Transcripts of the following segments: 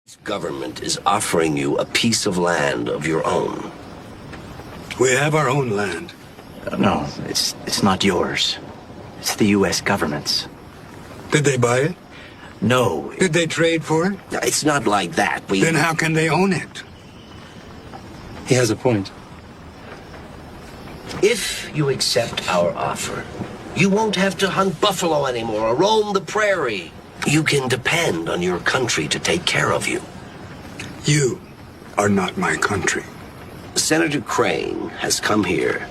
This government is offering you a piece of land of your own. We have our own land. No, it's not yours. It's the U.S. government's. Did they buy it? No. Did they trade for it? It's not like that. Then how can they own it? He has a point. If you accept our offer, you won't have to hunt buffalo anymore or roam the prairie. You can depend on your country to take care of you. You are not my country. Senator Crane has come here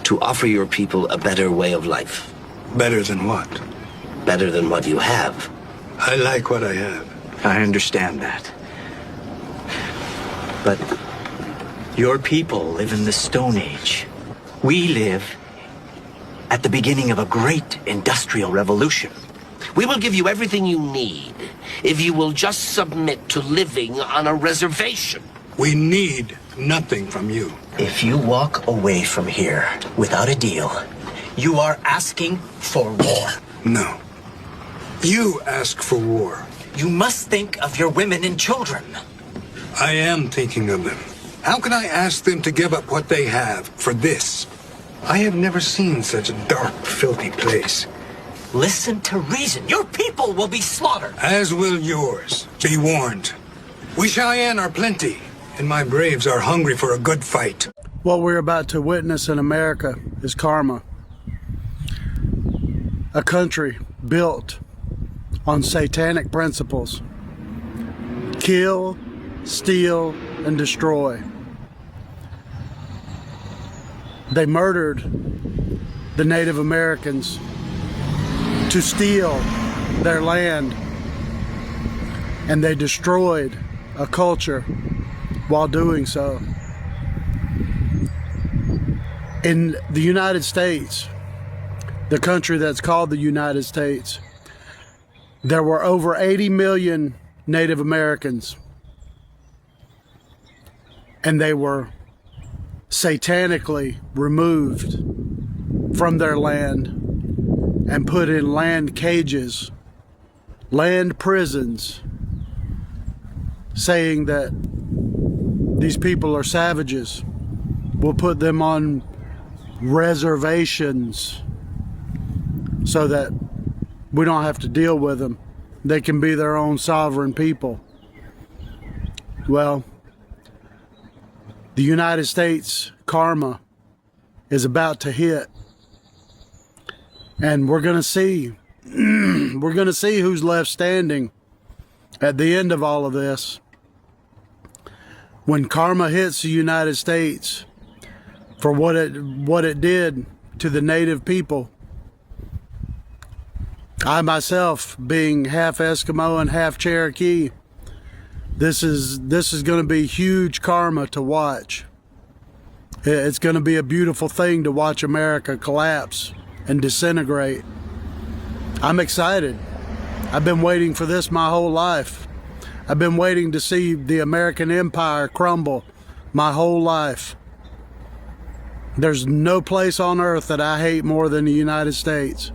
to offer your people a better way of life. Better than what? Better than what you have. I like what I have. I understand that. But your people live in the Stone Age. We live at the beginning of a great industrial revolution. We will give you everything you need if you will just submit to living on a reservation. We need nothing from you. If you walk away from here without a deal, you are asking for war. No. You ask for war. You must think of your women and children. I am thinking of them. How can I ask them to give up what they have for this? I have never seen such a dark, filthy place. Listen to reason. Your people will be slaughtered. As will yours. Be warned. We Cheyenne are plenty, and my braves are hungry for a good fight. What we're about to witness in America is karma. A country built on satanic principles. Kill, steal, and destroy. They murdered the Native Americans to steal their land, and they destroyed a culture while doing so. In the United States, the country that's called the United States, there were over 80 million Native Americans, and they were satanically removed from their land and put in land cages, land prisons, saying that these people are savages. We'll put them on reservations so that we don't have to deal with them. They can be their own sovereign people. Well, the United States karma is about to hit. And we're going to see, who's left standing at the end of all of this. When karma hits the United States for what it did to the native people, I myself, being half Eskimo and half Cherokee, this is going to be huge karma to watch. It's going to be a beautiful thing to watch America collapse and disintegrate. I'm excited. I've been waiting for this my whole life. I've been waiting to see the American empire crumble my whole life. There's no place on earth that I hate more than the United States.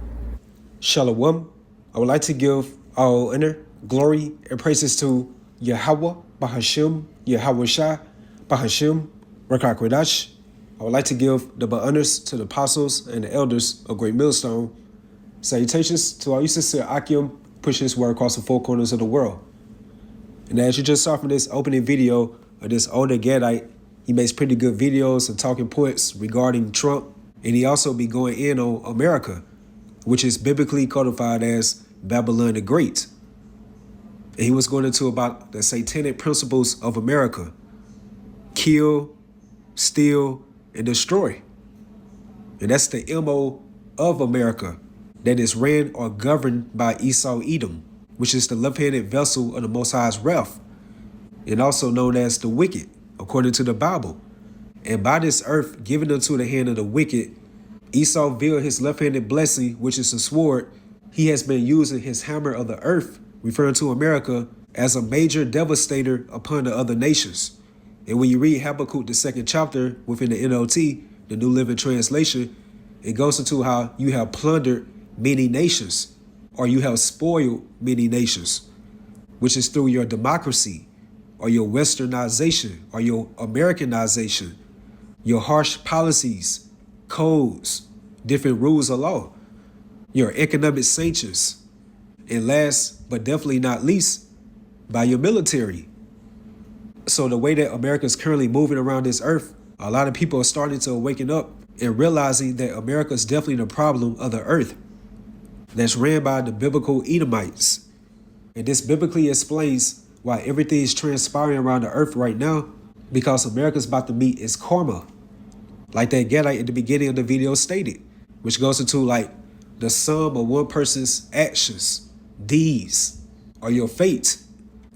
Shalom. I would like to give all honor, glory, and praises to YAHAWAH, BAHASHAM, YAHAWASHI, BAHASHAM, RAWCHAA QADASH. I would like to give the honors to the apostles and the elders of Great Millstone. Salutations to all you sincere Akim, pushing his word across the four corners of the world. And as you just saw from this opening video of this older Gadite, he makes pretty good videos and talking points regarding Trump. And he also be going in on America, which is biblically codified as Babylon the Great. And he was going into about the satanic principles of America. Kill, steal, and destroy. And that's the MO of America, that is ran or governed by Esau Edom, which is the left-handed vessel of the Most High's wrath, and also known as the wicked, according to the Bible. And by this earth given unto the hand of the wicked, Esau veiled his left-handed blessing, which is a sword. He has been using his hammer of the earth, referring to America, as a major devastator upon the other nations. And when you read Habakkuk, the 2nd chapter within the NLT, the New Living Translation, it goes into how you have plundered many nations, or you have spoiled many nations, which is through your democracy or your westernization or your Americanization, your harsh policies, codes, different rules of law, your economic sanctions, and last but definitely not least, by your military. So the way that America is currently moving around this earth, a lot of people are starting to waken up and realizing that America is definitely the problem of the earth that's ran by the biblical Edomites. And this biblically explains why everything is transpiring around the earth right now, because America's about to meet its karma. Like that Gadite at the beginning of the video stated, which goes into like the sum of one person's actions, deeds, or your fate.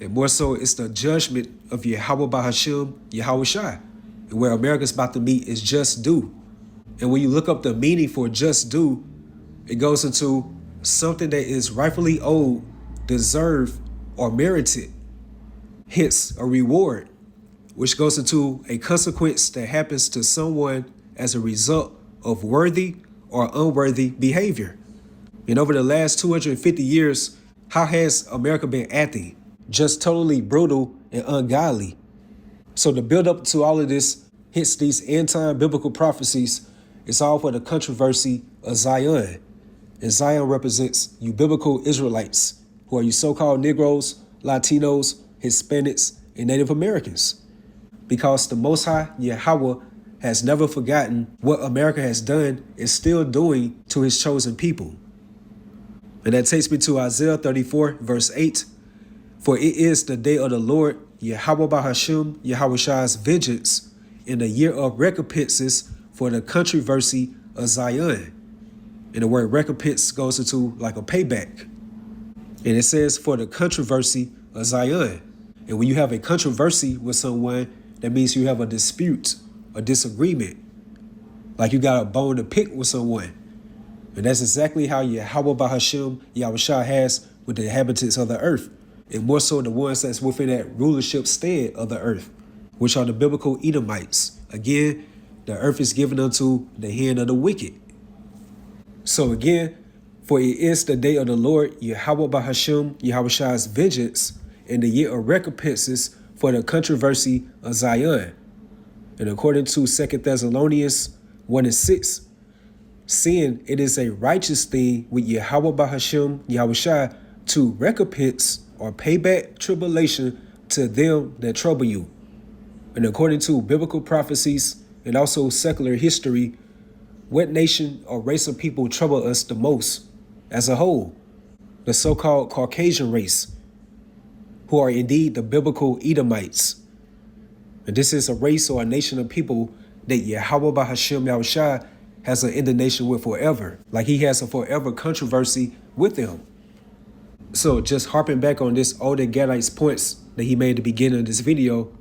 And more so, it's the judgment of Yahawah BAHASHAM, YAHAWASHI, and where America's about to meet is just due. And when you look up the meaning for just due, it goes into something that is rightfully owed, deserved, or merited. Hence, a reward, which goes into a consequence that happens to someone as a result of worthy or unworthy behavior. And over the last 250 years, how has America been acting? Just totally brutal and ungodly. So the build up to all of this, hence these end time biblical prophecies, it's all for the controversy of Zion. And Zion represents you biblical Israelites, who are you so-called Negroes, Latinos, Hispanics, and Native Americans. Because the Most High, Yahawah, has never forgotten what America has done and still doing to his chosen people. And that takes me to Isaiah 34, verse 8. For it is the day of the Lord, Yahawah BAHASHAM, Yahawashi's vengeance, in the year of recompenses for the controversy of Zion. And the word recompense goes into like a payback. And it says for the controversy of Zion. And when you have a controversy with someone, that means you have a dispute, a disagreement. Like you got a bone to pick with someone. And that's exactly how Yahawah BAHASHAM, Yahawashi has with the inhabitants of the earth. And more so the ones that's within that rulership stead of the earth, which are the biblical Edomites. Again, the earth is given unto the hand of the wicked. So again, for it is the day of the Lord, Yahawah BAHASHAM, Yahawashi's vengeance, in the year of recompenses for the controversy of Zion. And according to 2 Thessalonians 1:6, seeing it is a righteous thing with Yahawah BAHASHAM, Yahawashi, to recompense or pay back tribulation to them that trouble you. And according to biblical prophecies and also secular history, what nation or race of people trouble us the most as a whole? The so-called Caucasian race, who are indeed the biblical Edomites. And this is a race or a nation of people that Yahawah BAHASHAM Yahawashi has an indignation with forever. Like he has a forever controversy with them. So just harping back on this older Gadite's points that he made at the beginning of this video,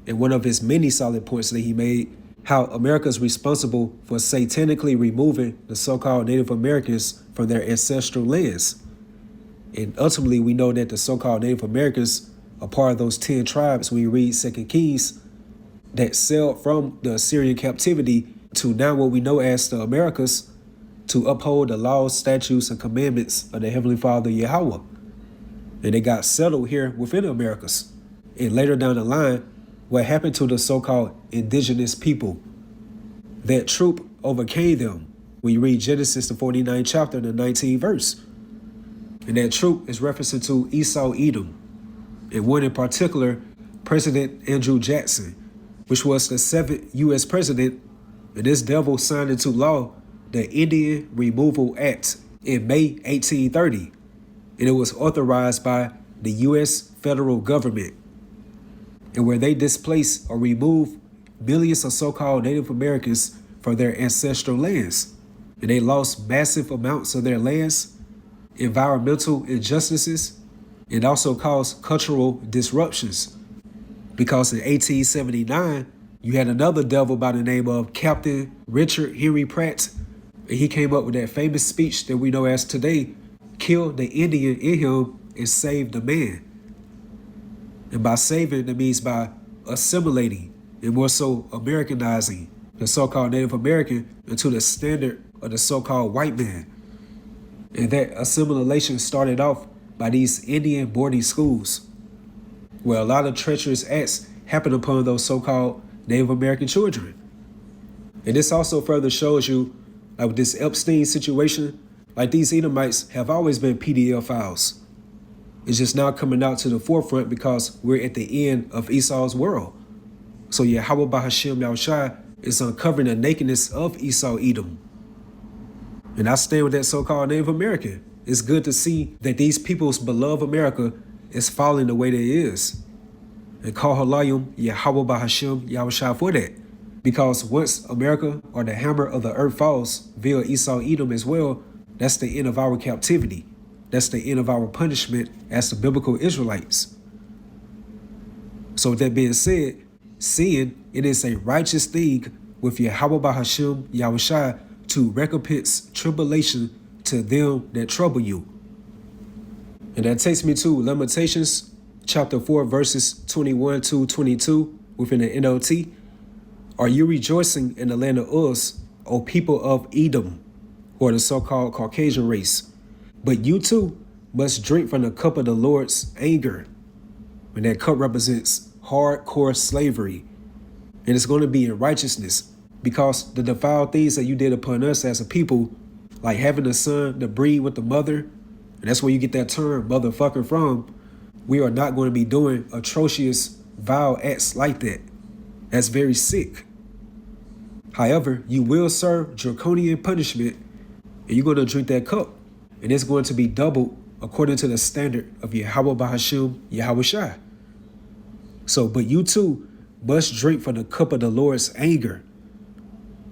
and one of his many solid points that he made, how America is responsible for satanically removing the so-called Native Americans from their ancestral lands. And ultimately, we know that the so-called Native Americans are part of those 10 tribes when you read 2 Kings that sailed from the Assyrian captivity to now what we know as the Americas to uphold the laws, statutes, and commandments of the Heavenly Father Yahawah. And they got settled here within the Americas. And later down the line, what happened to the so-called indigenous people? That troop overcame them. When you read Genesis, the 49th chapter, the 19th verse. And that troop is referencing to Esau Edom. And one in particular, President Andrew Jackson, which was the 7th U.S. president. And this devil signed into law the Indian Removal Act in May 1830. And it was authorized by the U.S. federal government. And where they displaced or removed millions of so-called Native Americans from their ancestral lands. And they lost massive amounts of their lands, environmental injustices, and also caused cultural disruptions. Because in 1879, you had another devil by the name of Captain Richard Henry Pratt, and he came up with that famous speech that we know as today, kill the Indian in him and save the man. And by saving, that means by assimilating and more so Americanizing the so-called Native American into the standard of the so-called white man. And that assimilation started off by these Indian boarding schools. where a lot of treacherous acts happen upon those so-called Native American children. And this also further shows you, like with this Epstein situation, like these Edomites have always been pedophiles. It's just now coming out to the forefront because we're at the end of Esau's world. So Yahawah BAHASHAM Yahushua is uncovering the nakedness of Esau Edom. And I stand with that so-called Native American. It's good to see that these people's beloved America is falling the way that it is. And call HALALYAM Yahawah BAHASHAM Yahushua for that. Because once America or the hammer of the earth falls via Esau Edom as well, that's the end of our captivity. That's the end of our punishment as the biblical Israelites. So with that being said, seeing it is a righteous thing with Yahawah BAHASHAM Yahushua to recompense tribulation to them that trouble you. And that takes me to Lamentations chapter 4 verses 21 to 22 within the NLT. Are you rejoicing in the land of Uz, O people of Edom, who are the so-called Caucasian race? But you too must drink from the cup of the Lord's anger. And that cup represents hardcore slavery. And it's going to be in righteousness, because the defiled things that you did upon us as a people, like having a son to breed with the mother, and that's where you get that term motherfucker from, we are not going to be doing atrocious, vile acts like that. That's very sick. However, you will serve draconian punishment, and you're going to drink that cup, and it's going to be doubled according to the standard of Yahawah BAHASHAM Yahushua. So, but you too must drink from the cup of the Lord's anger.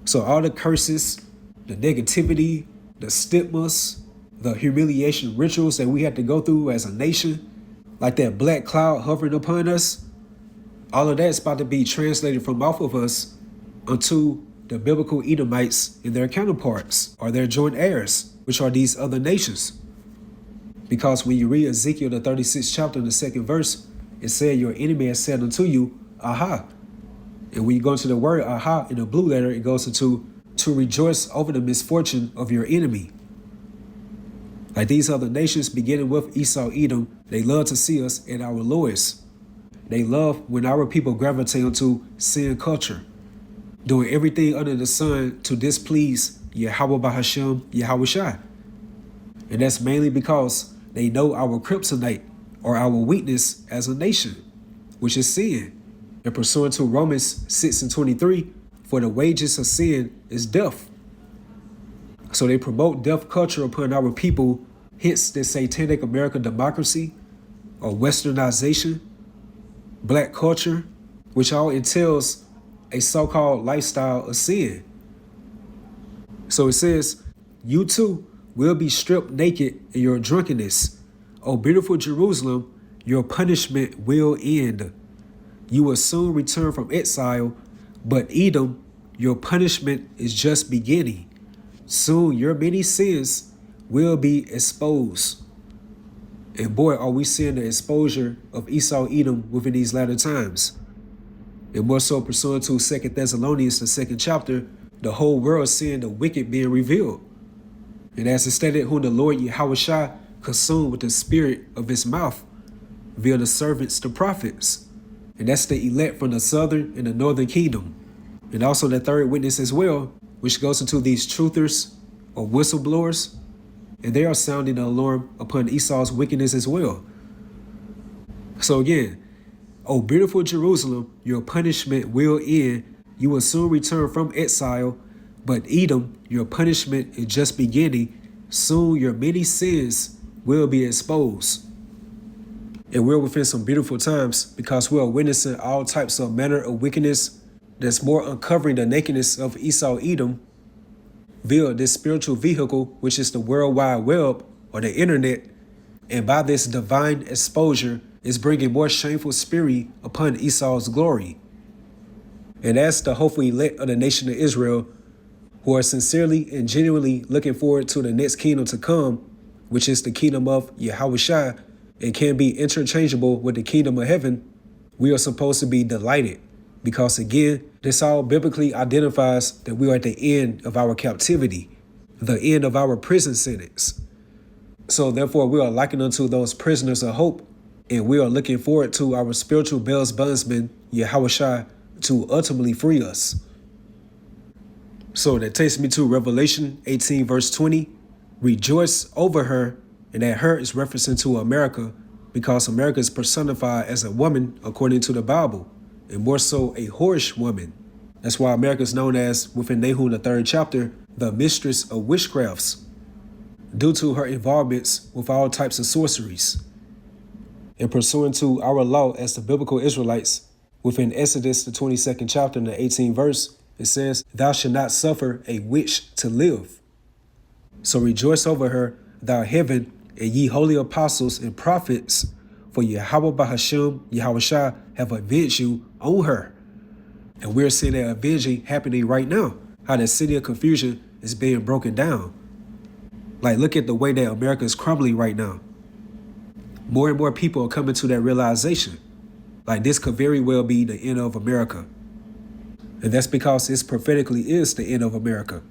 So all the curses, the negativity, the stigmas, the humiliation rituals that we had to go through as a nation, like that black cloud hovering upon us, all of that's about to be translated from off of us unto the biblical Edomites and their counterparts, or their joint heirs, which are these other nations. Because when you read Ezekiel, the 36th chapter, the 2nd verse, it said, your enemy has said unto you, aha. And when you go into the word aha in the blue letter, it goes into to rejoice over the misfortune of your enemy. Like these other nations, beginning with Esau Edom, they love to see us at our lowest. They love when our people gravitate into sin culture, doing everything under the sun to displease Yahawah BAHASHAM Yahushua. And that's mainly because they know our kryptonite, or our weakness as a nation, which is sin. And pursuant to Romans 6:23, for the wages of sin is death. So they promote death culture upon our people, hence the satanic American democracy, or westernization, black culture, which all entails a so-called lifestyle of sin. So it says, you too will be stripped naked in your drunkenness. O beautiful Jerusalem, your punishment will end. You will soon return from exile, but Edom, your punishment is just beginning. Soon your many sins will be exposed. And boy, are we seeing the exposure of Esau Edom within these latter times. And more so pursuant to 2 Thessalonians, the 2nd chapter, the whole world is seeing the wicked being revealed. And as it stated, whom the Lord Yahawashi consumed with the spirit of his mouth via the servants, the prophets. And that's the elect from the southern and the northern kingdom. And also the third witness as well, which goes into these truthers or whistleblowers. And they are sounding the alarm upon Esau's wickedness as well. So again, O beautiful Jerusalem, your punishment will end. You will soon return from exile. But Edom, your punishment is just beginning. Soon your many sins will be exposed. And we're within some beautiful times, because we are witnessing all types of manner of wickedness that's more uncovering the nakedness of Esau Edom via this spiritual vehicle, which is the World Wide Web, or the internet. And by this divine exposure is bringing more shameful spirit upon Esau's glory. And that's the hopeful elect of the nation of Israel, who are sincerely and genuinely looking forward to the next kingdom to come, which is the kingdom of Yahawashi, and can be interchangeable with the kingdom of heaven. We are supposed to be delighted, because again, this all biblically identifies that we are at the end of our captivity, the end of our prison sentence. So therefore, we are likened unto those prisoners of hope And we are looking forward to our spiritual Bell's bondsman, YAHAWASHI, to ultimately free us. So that takes me to Revelation 18 verse 20. Rejoice over her, and that her is referencing to America, because America is personified as a woman according to the Bible, and more so a whorish woman. That's why America is known as, within Nahum the 3rd chapter, the mistress of witchcrafts, due to her involvements with all types of sorceries. And pursuant to our law as the biblical Israelites, within Exodus the 22nd chapter and the 18th verse, it says, thou shalt not suffer a witch to live. So rejoice over her, thou heaven, and ye holy apostles and prophets, for Yahawah BAHASHAM, YAHAWASHI, have avenged you on her. And we're seeing that avenging happening right now, how the city of confusion is being broken down. Like, look at the way that America is crumbling right now. More and more people are coming to that realization. Like, this could very well be the end of America. And that's because this prophetically is the end of America.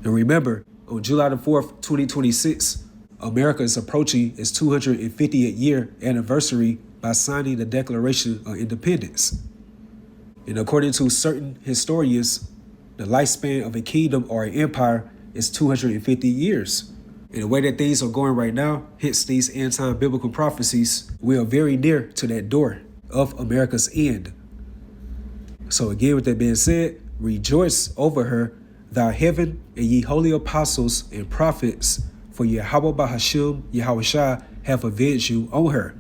And remember, on July the 4th, 2026, America is approaching its 250th year anniversary by signing the Declaration of Independence. And according to certain historians, the lifespan of a kingdom or an empire is 250 years. And the way that things are going right now, hence these end-time biblical prophecies, we are very near to that door of America's end. So again, with that being said, rejoice over her, thou heaven, and ye holy apostles and prophets, for Yahawah BAHASHAM, YAHAWASHI, have avenged you on her.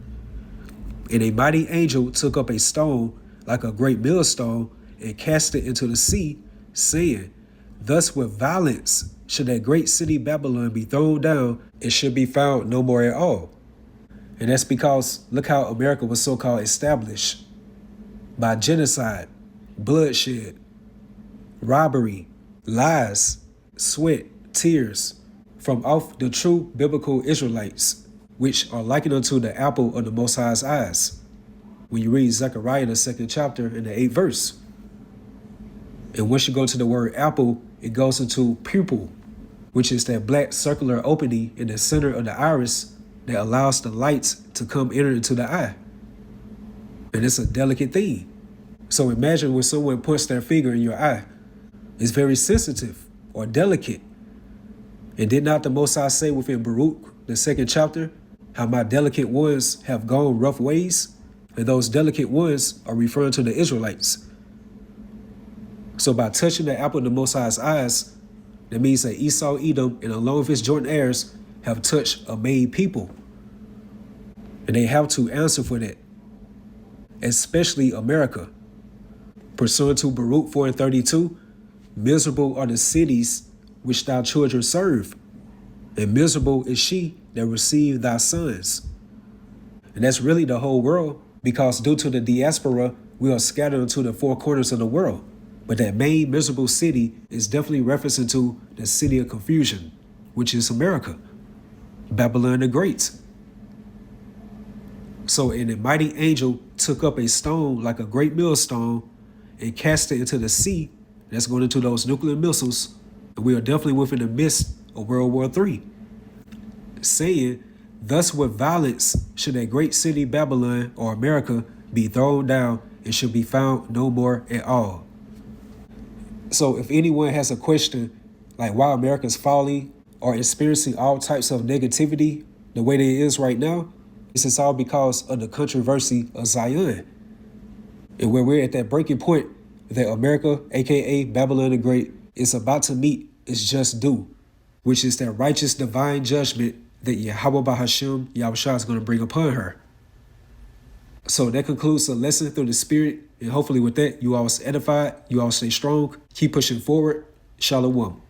And a mighty angel took up a stone like a great millstone and cast it into the sea, saying, thus with violence should that great city Babylon be thrown down, and should be found no more at all. And that's because look how America was so-called established. By genocide, bloodshed, robbery, lies, sweat, tears, from off the true biblical Israelites, which are likened unto the apple of the Most High's eyes, when you read Zechariah the 2nd chapter and the 8th verse. And once you go to the word apple, it goes into pupil, which is that black circular opening in the center of the iris that allows the light to come enter into the eye. And it's a delicate thing. So imagine when someone puts their finger in your eye. It's very sensitive or delicate. And did not the Most High say within Baruch, the 2nd chapter, how my delicate ones have gone rough ways? And those delicate ones are referring to the Israelites. So by touching the apple of the Most High's eyes, that means that Esau, Edom, and along with his joint heirs have touched a made people. And they have to answer for that, especially America. Pursuant to Baruch 4:32, miserable are the cities which thy children serve, and miserable is she that received thy sons. And that's really the whole world, because due to the diaspora, we are scattered into the four corners of the world. But that main miserable city is definitely referencing to the city of confusion, which is America, Babylon the Great. So, and a mighty angel took up a stone like a great millstone and cast it into the sea. That's going into those nuclear missiles. And we are definitely within the midst of World War III. Saying, thus with violence should that great city Babylon or America be thrown down and should be found no more at all. So if anyone has a question like why America is falling or experiencing all types of negativity the way that it is right now, this is all because of the controversy of Zion. And where we're at that breaking point that America, aka Babylon the Great, is about to meet its just due, which is that righteous divine judgment that Yahawah BAHASHAM, YAHAWASHI, is going to bring upon her. So that concludes the lesson through the Spirit. And hopefully with that, you all stay edified, you all stay strong, keep pushing forward. Shalom.